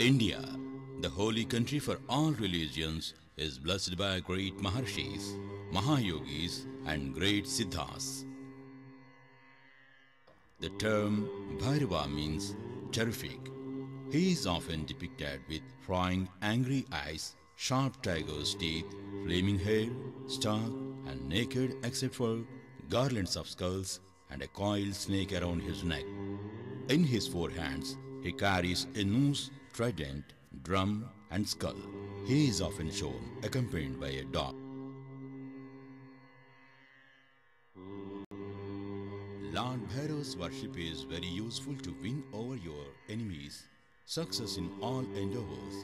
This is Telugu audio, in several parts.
India, the holy country for all religions, is blessed by great Maharshis, Mahayogis and great Siddhas. The term Bhairava means terrific. He is often depicted with frowning angry eyes, sharp tiger's teeth, flaming hair, stark and naked except for garlands of skulls and a coiled snake around his neck. In his four hands, he carries a noose, trident, drum and skull. He is often shown accompanied by a dog. Lord Bhairava's worship is very useful to win over your enemies, success in all endeavors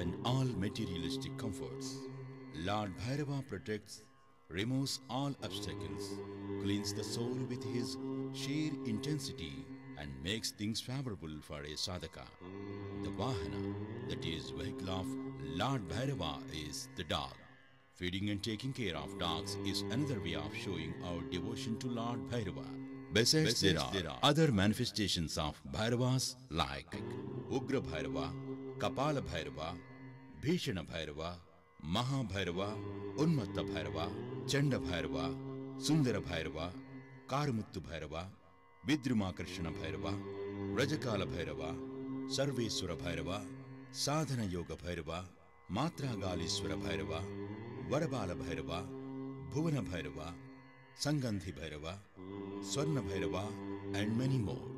and all materialistic comforts. Lord Bhairava protects, removes all obstacles, cleans the soul with his sheer intensity and makes things favorable for a sadhaka. The Vahana, that is vehicle of Lord Bhairava, is the dog. Feeding and taking care of dogs is another way of showing our devotion to Lord Bhairava. Besides, there are other manifestations of Bhairavas like Ugra Bhairava, Kapala Bhairava, Bhishana Bhairava, Maha Bhairava, Unmatta Bhairava, Chanda Bhairava, Sundara Bhairava, Karamuttu Bhairava, Vidrumakrishna Bhairava, Rajakala Bhairava, Sarveswara Bhairava, Sadhana Yoga Bhairava, Matragaliswara Bhairava, Varabala Bhairava, Bhuvana Bhairava, Sangandhi Bhairava, Swarna Bhairava and many more.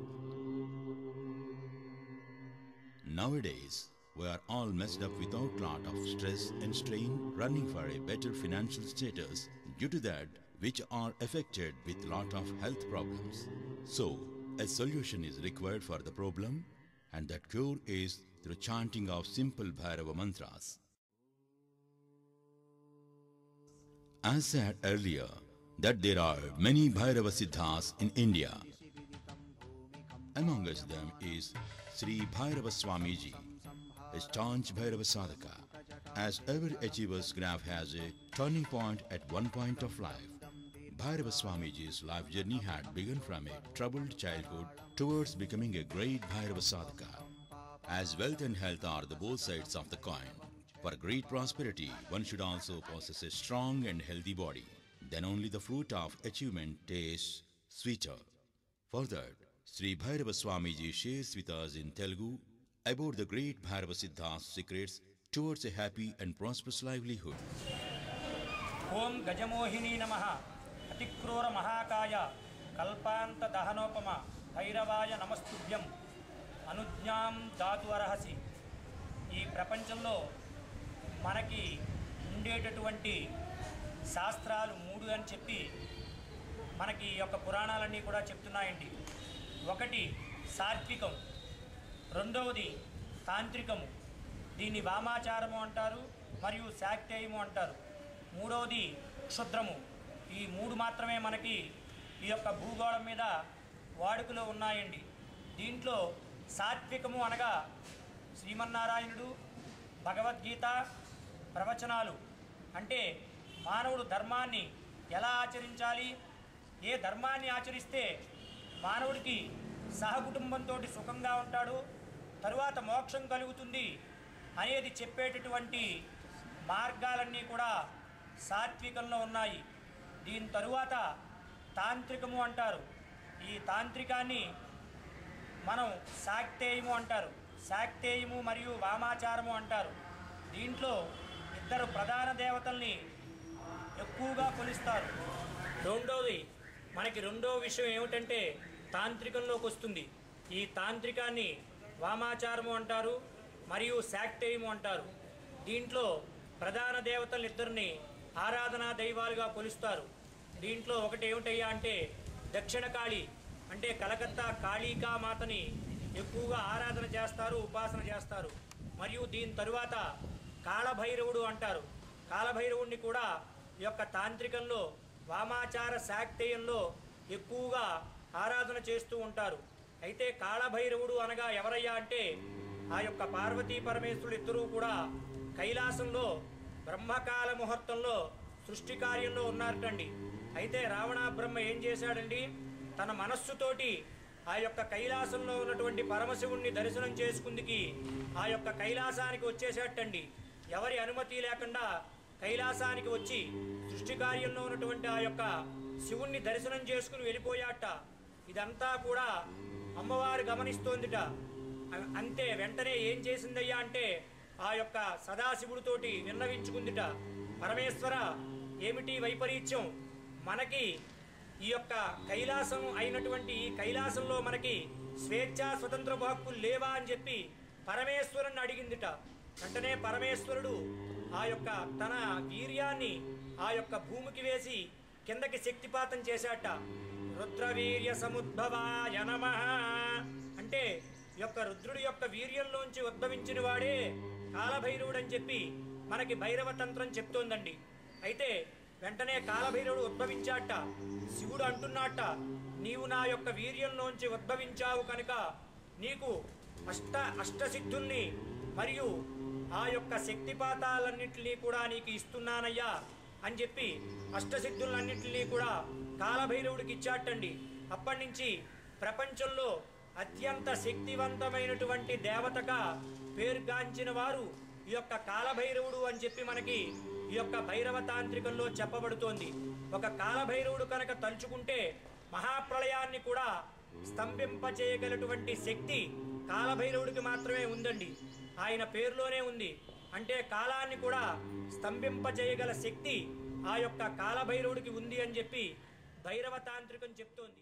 Nowadays, we are all messed up without lot of stress and strain, running for a better financial status due to that which are affected with lot of health problems. So, a solution is required for the problem, and that cure is through chanting of simple Bhairava mantras. As said earlier, that there are many Bhairava Siddhas in India. Amongst them is Sri Bhairava Swamiji, a staunch Bhairava Sadhaka. As every achiever's graph has a turning point at one point of life, Bhairava Swamiji's life journey had begun from a troubled childhood towards becoming a great Bhairava Sadhaka. As wealth and health are the both sides of the coin, for great prosperity one should also possess a strong and healthy body. Then only the fruit of achievement tastes sweeter. For that, Sri Bhairava Swamiji shares with us in Telugu about the great Bhairava Siddha's secrets towards a happy and prosperous livelihood. Om Gajamohini Namaha Atikrura Mahakaya Kalpanta Dahanopama Bhairavaya Namastubhyam Anujñam Datu Arahasi. ఈ ప్రపంచంలో మనకి ఉండేటటువంటి శాస్త్రాలు మూడు అని చెప్పి మనకి ఈ యొక్క పురాణాలన్నీ కూడా చెప్తున్నాయండి. ఒకటి సాత్వికం, రెండవది తాంత్రికము, దీన్ని వామాచారము అంటారు మరియు శాక్తేయము అంటారు. మూడవది క్షుద్రము. ఈ మూడు మాత్రమే మనకి ఈ యొక్క భూగోళం మీద వాడుకలో ఉన్నాయండి. దీంట్లో సాత్వికము అనగా శ్రీమన్నారాయణుడు, భగవద్గీత ప్రవచనాలు, అంటే మానవుడు ధర్మాన్ని ఎలా ఆచరించాలి, ఏ ధర్మాన్ని ఆచరిస్తే మానవుడికి సహకుటుంబంతో సుఖంగా ఉంటాడు, తరువాత మోక్షం కలుగుతుంది అనేది చెప్పేటటువంటి మార్గాలన్నీ కూడా సాత్వికంలో ఉన్నాయి. దీని తరువాత తాంత్రికము అంటారు. ఈ తాంత్రికాన్ని మనం శాక్తేయము అంటారు. శాక్తేయము మరియు వామాచారము అంటారు. దీంట్లో ఇద్దరు ప్రధాన దేవతల్ని ఎక్కువగా కొలుస్తారు. రెండో విషయం ఏమిటంటే తాంత్రికంలోకి వస్తుంది. ఈ తాంత్రికాన్ని వామాచారము అంటారు మరియు శాక్తేయము అంటారు. దీంట్లో ప్రధాన దేవతలు ఇద్దరిని ఆరాధనా దైవాలుగా కొలుస్తారు. దీంట్లో ఒకటి ఏమిటయ్యా అంటే దక్షిణ కాళీ, అంటే కలకత్తా కాళీకా మాతని ఎక్కువగా ఆరాధన చేస్తారు, ఉపాసన చేస్తారు. మరియు దీని తరువాత కాళభైరవుడు అంటారు. కాళభైరవుడిని కూడా ఈ యొక్క తాంత్రికంలో వామాచార శాక్తేయంలో ఎక్కువగా ఆరాధన చేస్తూ ఉంటారు. అయితే కాళభైరవుడు అనగా ఎవరయ్యా అంటే ఆ యొక్క పార్వతీ పరమేశ్వరుడు ఇద్దరూ కూడా కైలాసంలో బ్రహ్మకాల ముహూర్తంలో సృష్టి కార్యంలో ఉన్నారటండి. అయితే రావణ బ్రహ్మ ఏం చేశాడండి, తన మనస్సుతోటి ఆ యొక్క కైలాసంలో ఉన్నటువంటి పరమశివుణ్ణి దర్శనం చేసుకుందికి ఆ యొక్క కైలాసానికి వచ్చేసేటండి. ఎవరి అనుమతి లేకుండా కైలాసానికి వచ్చి సృష్టి కార్యంలో ఉన్నటువంటి ఆ యొక్క శివుణ్ణి దర్శనం చేసుకుని వెళ్ళిపోయాట. ఇదంతా కూడా అమ్మవారు గమనిస్తోందిట. అంతే వెంటనే ఏం చేసిందయ్యా అంటే ఆ యొక్క సదాశివుడితోటి విన్నవించుకుందిట. పరమేశ్వర, ఏమిటి వైపరీత్యం? మనకి ఈ యొక్క కైలాసం అయినటువంటి ఈ కైలాసంలో మనకి స్వేచ్ఛా స్వతంత్ర హక్కులు లేవా అని చెప్పి పరమేశ్వరుని అడిగిందిట. వెంటనే పరమేశ్వరుడు ఆ యొక్క తన వీర్యాన్ని ఆ యొక్క భూమికి వేసి కిందకి శక్తిపాతం చేశాట. రుద్రవీర్య సముద్భవాయ నమః అంటే యొక్క రుద్రుడి యొక్క వీర్యంలోంచి ఉద్భవించిన వాడే కాలభైరవుడు అని చెప్పి మనకి భైరవ తంత్రం చెప్తోందండి. అయితే వెంటనే కాలభైరవుడు ఉద్భవించాట. శివుడు అంటున్నాట, నీవు నా యొక్క వీర్యంలోంచి ఉద్భవించావు కనుక నీకు అష్టసిద్ధుల్ని మరియు ఆ యొక్క శక్తిపాతాలన్నింటినీ కూడా నీకు ఇస్తున్నానయ్యా అని చెప్పి అష్టసిద్ధులన్నింటినీ కూడా కాలభైరవుడికి ఇచ్చాటండి. అప్పటి నుంచి ప్రపంచంలో అత్యంత శక్తివంతమైనటువంటి దేవతగా పేరుగాంచిన వారు ఈ యొక్క కాలభైరవుడు అని చెప్పి మనకి ఈ యొక్క భైరవ తాంత్రికంలో చెప్పబడుతోంది. ఒక కాలభైరవుడు కనుక తలుచుకుంటే మహాప్రళయాన్ని కూడా స్తంభింపచేయగలటువంటి శక్తి కాలభైరవుడికి మాత్రమే ఉందండి. ఆయన పేరులోనే ఉంది. అంటే కాలాన్ని కూడా స్తంభింపచేయగల శక్తి ఆ యొక్క కాలభైరవుడికి ఉంది అని చెప్పి భైరవ తాంత్రికం చెప్తోంది.